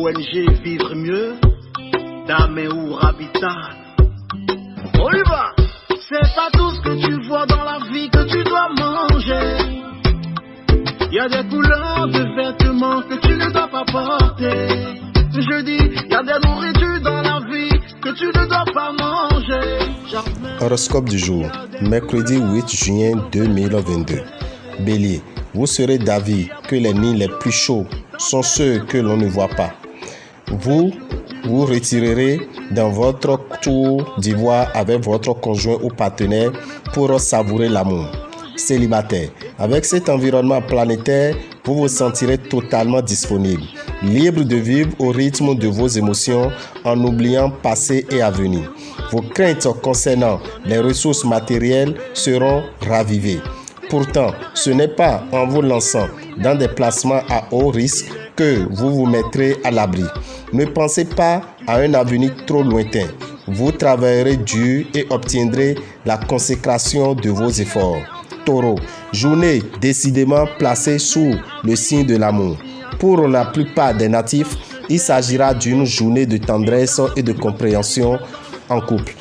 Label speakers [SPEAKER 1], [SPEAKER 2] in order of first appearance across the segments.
[SPEAKER 1] ONG Vivre Mieux, Damé ou Rabital. On y va. C'est pas tout ce que tu vois dans la vie que tu dois manger. Y a des couleurs de vêtements que tu ne dois pas porter. Je dis, y a des nourritures dans la vie que tu ne dois pas manger.
[SPEAKER 2] Horoscope du jour, mercredi 8 juin 2022. Bélier, vous serez d'avis que les nids les plus chauds sont ceux que l'on ne voit pas. Vous vous retirerez dans votre tour d'ivoire avec votre conjoint ou partenaire pour savourer l'amour. Célibataire, avec cet environnement planétaire, vous vous sentirez totalement disponible, libre de vivre au rythme de vos émotions en oubliant passé et avenir. Vos craintes concernant les ressources matérielles seront ravivées. Pourtant, ce n'est pas en vous lançant dans des placements à haut risque que vous vous mettrez à l'abri. Ne pensez pas à un avenir trop lointain. Vous travaillerez dur et obtiendrez la consécration de vos efforts. Taureau, journée décidément placée sous le signe de l'amour. Pour la plupart des natifs, il s'agira d'une journée de tendresse et de compréhension en couple.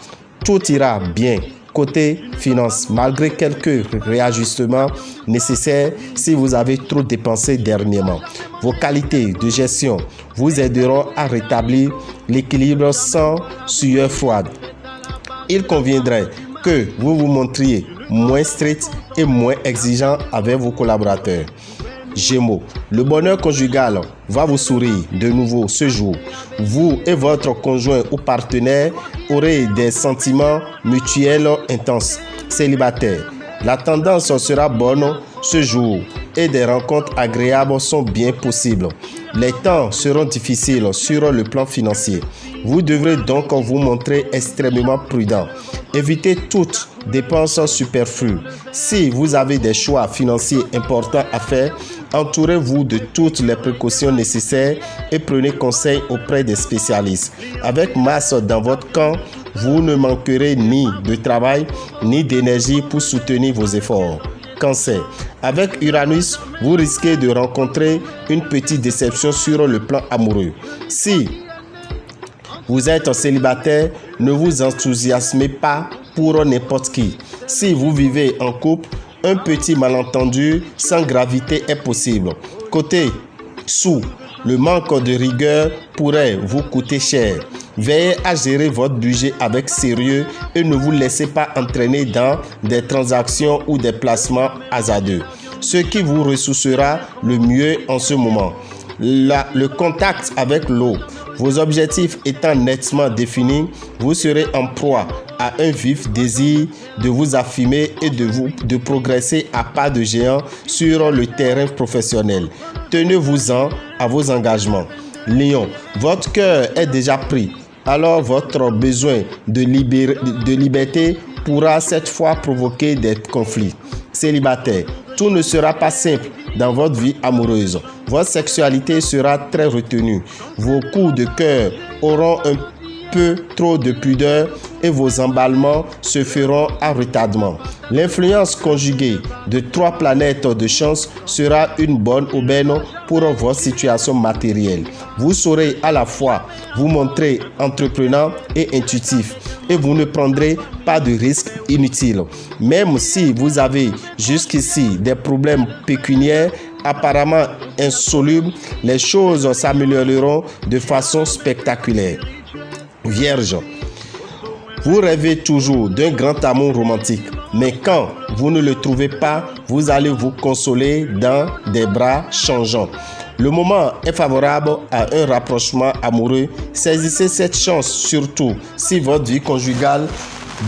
[SPEAKER 2] Tout ira bien. Côté finance, malgré quelques réajustements nécessaires si vous avez trop dépensé dernièrement, vos qualités de gestion vous aideront à rétablir l'équilibre sans sueur froide. Il conviendrait que vous vous montriez moins strict et moins exigeant avec vos collaborateurs. Gémeaux, le bonheur conjugal va vous sourire de nouveau ce jour. Vous et votre conjoint ou partenaire aurez des sentiments mutuels intenses. Célibataire, la tendance sera bonne ce jour et des rencontres agréables sont bien possibles. Les temps seront difficiles sur le plan financier. Vous devrez donc vous montrer extrêmement prudent. Évitez toute dépense superflue. Si vous avez des choix financiers importants à faire, entourez-vous de toutes les précautions nécessaires et prenez conseil auprès des spécialistes. Avec Mars dans votre camp, vous ne manquerez ni de travail ni d'énergie pour soutenir vos efforts. Cancer. Avec Uranus, vous risquez de rencontrer une petite déception sur le plan amoureux. Si vous êtes célibataire, ne vous enthousiasmez pas pour n'importe qui. Si vous vivez en couple, un petit malentendu sans gravité est possible. Côté sous, le manque de rigueur pourrait vous coûter cher. Veillez à gérer votre budget avec sérieux et ne vous laissez pas entraîner dans des transactions ou des placements hasardeux. Ce qui vous ressourcera le mieux en ce moment. Le contact avec l'eau. Vos objectifs étant nettement définis, vous serez en proie à un vif désir de vous affirmer et de progresser à pas de géant sur le terrain professionnel. Tenez-vous-en à vos engagements. Lion, votre cœur est déjà pris, alors votre besoin de liberté pourra cette fois provoquer des conflits. Célibataire, tout ne sera pas simple dans votre vie amoureuse. Votre sexualité sera très retenue. Vos coups de cœur auront un peu trop de pudeur et vos emballements se feront à retardement. L'influence conjuguée de 3 planètes de chance sera une bonne aubaine pour votre situation matérielle. Vous saurez à la fois vous montrer entreprenant et intuitif et vous ne prendrez pas de risques inutiles. Même si vous avez jusqu'ici des problèmes pécuniaires apparemment insolubles, les choses s'amélioreront de façon spectaculaire. Vierge, vous rêvez toujours d'un grand amour romantique, mais quand vous ne le trouvez pas, vous allez vous consoler dans des bras changeants. Le moment est favorable à un rapprochement amoureux. Saisissez cette chance, surtout si votre vie conjugale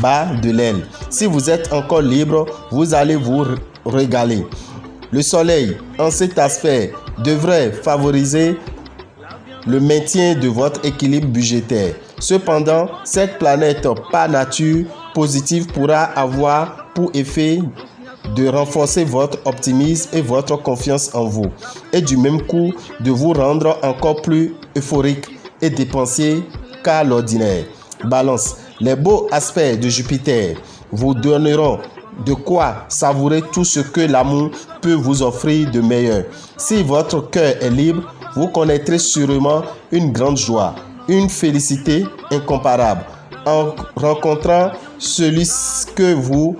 [SPEAKER 2] bat de l'aile. Si vous êtes encore libre, vous allez vous régaler. Le soleil, en cet aspect, devrait favoriser le maintien de votre équilibre budgétaire. Cependant, cette planète par nature positive pourra avoir pour effet de renforcer votre optimisme et votre confiance en vous, et du même coup de vous rendre encore plus euphorique et dépensier qu'à l'ordinaire. Balance, les beaux aspects de Jupiter vous donneront de quoi savourer tout ce que l'amour peut vous offrir de meilleur. Si votre cœur est libre, vous connaîtrez sûrement une grande joie, une félicité incomparable en rencontrant celui que vous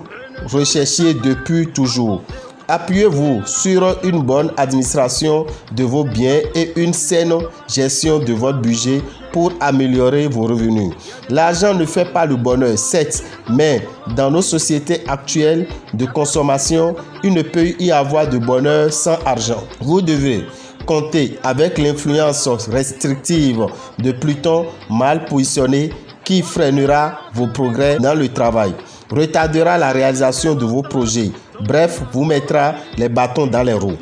[SPEAKER 2] recherchiez depuis toujours. Appuyez-vous sur une bonne administration de vos biens et une saine gestion de votre budget pour améliorer vos revenus. L'argent ne fait pas le bonheur, certes, mais dans nos sociétés actuelles de consommation, il ne peut y avoir de bonheur sans argent. Vous devez compter avec l'influence restrictive de Pluton mal positionné qui freinera vos progrès dans le travail, retardera la réalisation de vos projets, bref, vous mettra les bâtons dans les roues.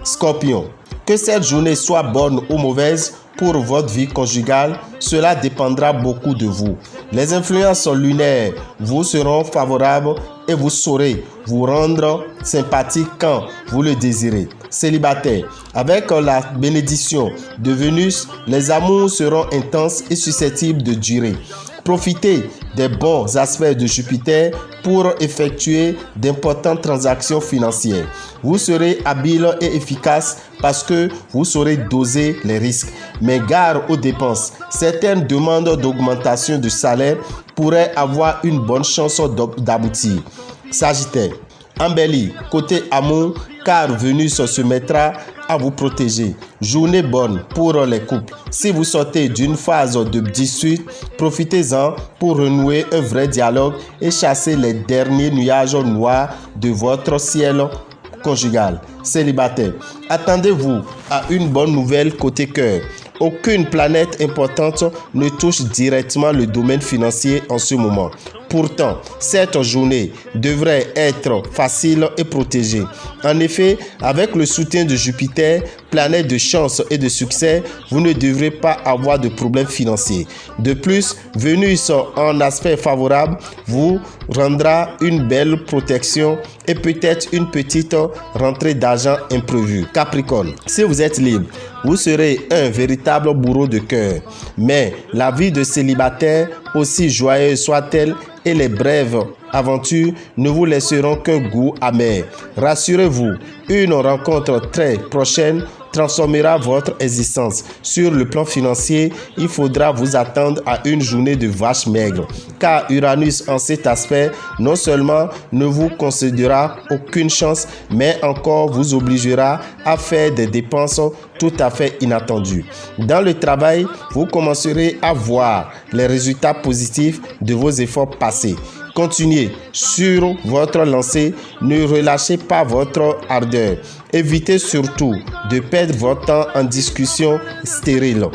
[SPEAKER 2] Scorpion, que cette journée soit bonne ou mauvaise pour votre vie conjugale, cela dépendra beaucoup de vous. Les influences lunaires vous seront favorables et vous saurez vous rendre sympathique quand vous le désirez. Célibataire, avec la bénédiction de Vénus, les amours seront intenses et susceptibles de durer. Profitez des bons aspects de Jupiter pour effectuer d'importantes transactions financières. Vous serez habile et efficace parce que vous saurez doser les risques. Mais gare aux dépenses. Certaines demandes d'augmentation de salaire pourraient avoir une bonne chance d'aboutir. Sagittaire, embellie côté amour car Vénus se mettra à vous protéger. Journée bonne pour les couples. Si vous sortez d'une phase de dispute, profitez-en pour renouer un vrai dialogue et chasser les derniers nuages noirs de votre ciel conjugal. Célibataire, attendez-vous à une bonne nouvelle côté cœur. Aucune planète importante ne touche directement le domaine financier en ce moment. Pourtant, cette journée devrait être facile et protégée. En effet, avec le soutien de Jupiter, planète de chance et de succès, vous ne devrez pas avoir de problèmes financiers. De plus, Vénus en aspect favorable vous rendra une belle protection et peut-être une petite rentrée d'argent imprévue. Capricorne, si vous êtes libre, vous serez un véritable bourreau de cœur. Mais la vie de célibataire, aussi joyeuse soit-elle, et les brèves aventures ne vous laisseront qu'un goût amer. Rassurez-vous, une rencontre très prochaine transformera votre existence. Sur le plan financier, il faudra vous attendre à une journée de vache maigre, car Uranus en cet aspect non seulement ne vous concédera aucune chance, mais encore vous obligera à faire des dépenses tout à fait inattendues. Dans le travail, vous commencerez à voir les résultats positifs de vos efforts passés. Continuez sur votre lancée, ne relâchez pas votre ardeur. Évitez surtout de perdre votre temps en discussion stérile.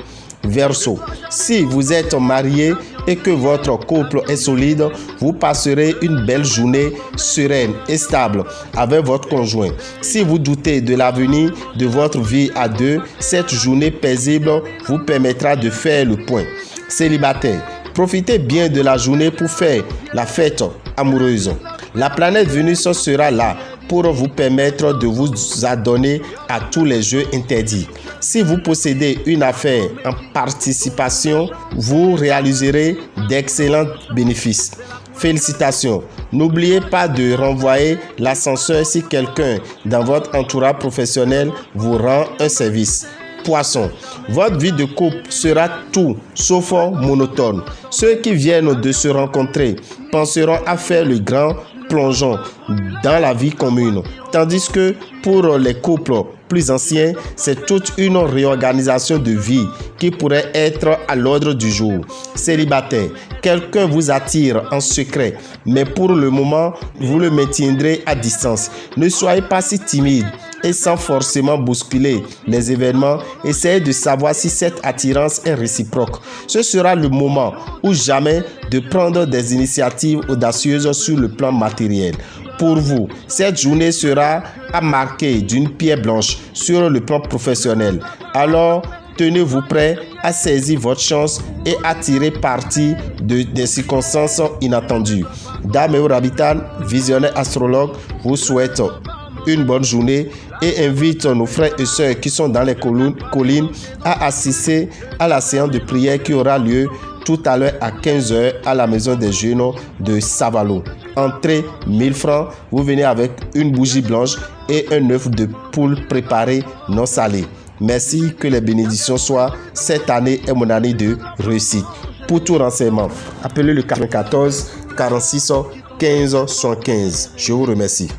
[SPEAKER 2] Verseau, si vous êtes marié et que votre couple est solide, vous passerez une belle journée sereine et stable avec votre conjoint. Si vous doutez de l'avenir de votre vie à deux, cette journée paisible vous permettra de faire le point. Célibataire, profitez bien de la journée pour faire la fête amoureuse. La planète Vénus sera là pour vous permettre de vous adonner à tous les jeux interdits. Si vous possédez une affaire en participation, vous réaliserez d'excellents bénéfices. Félicitations! N'oubliez pas de renvoyer l'ascenseur si quelqu'un dans votre entourage professionnel vous rend un service. Poisson, votre vie de couple sera tout sauf monotone. Ceux qui viennent de se rencontrer penseront à faire le grand plongeon dans la vie commune, tandis que pour les couples plus anciens, c'est toute une réorganisation de vie qui pourrait être à l'ordre du jour. Célibataire, quelqu'un vous attire en secret, mais pour le moment, vous le maintiendrez à distance. Ne soyez pas si timide et sans forcément bousculer les événements, essayez de savoir si cette attirance est réciproque. Ce sera le moment ou jamais de prendre des initiatives audacieuses sur le plan matériel. Pour vous, cette journée sera à marquer d'une pierre blanche sur le plan professionnel. Alors, tenez-vous prêt à saisir votre chance et à tirer parti des circonstances inattendues. Dame Rabitan, visionnaire astrologue, vous souhaite une bonne journée et invite nos frères et sœurs qui sont dans les collines à assister à la séance de prière qui aura lieu tout à l'heure à 15h à la maison des jeunes de Savalo. Entrée 1000 francs, vous venez avec une bougie blanche et un œuf de poule préparé non salé. Merci, que les bénédictions soient. Cette année est mon année de réussite. Pour tout renseignement, appelez le 94 46 15 75. Je vous remercie.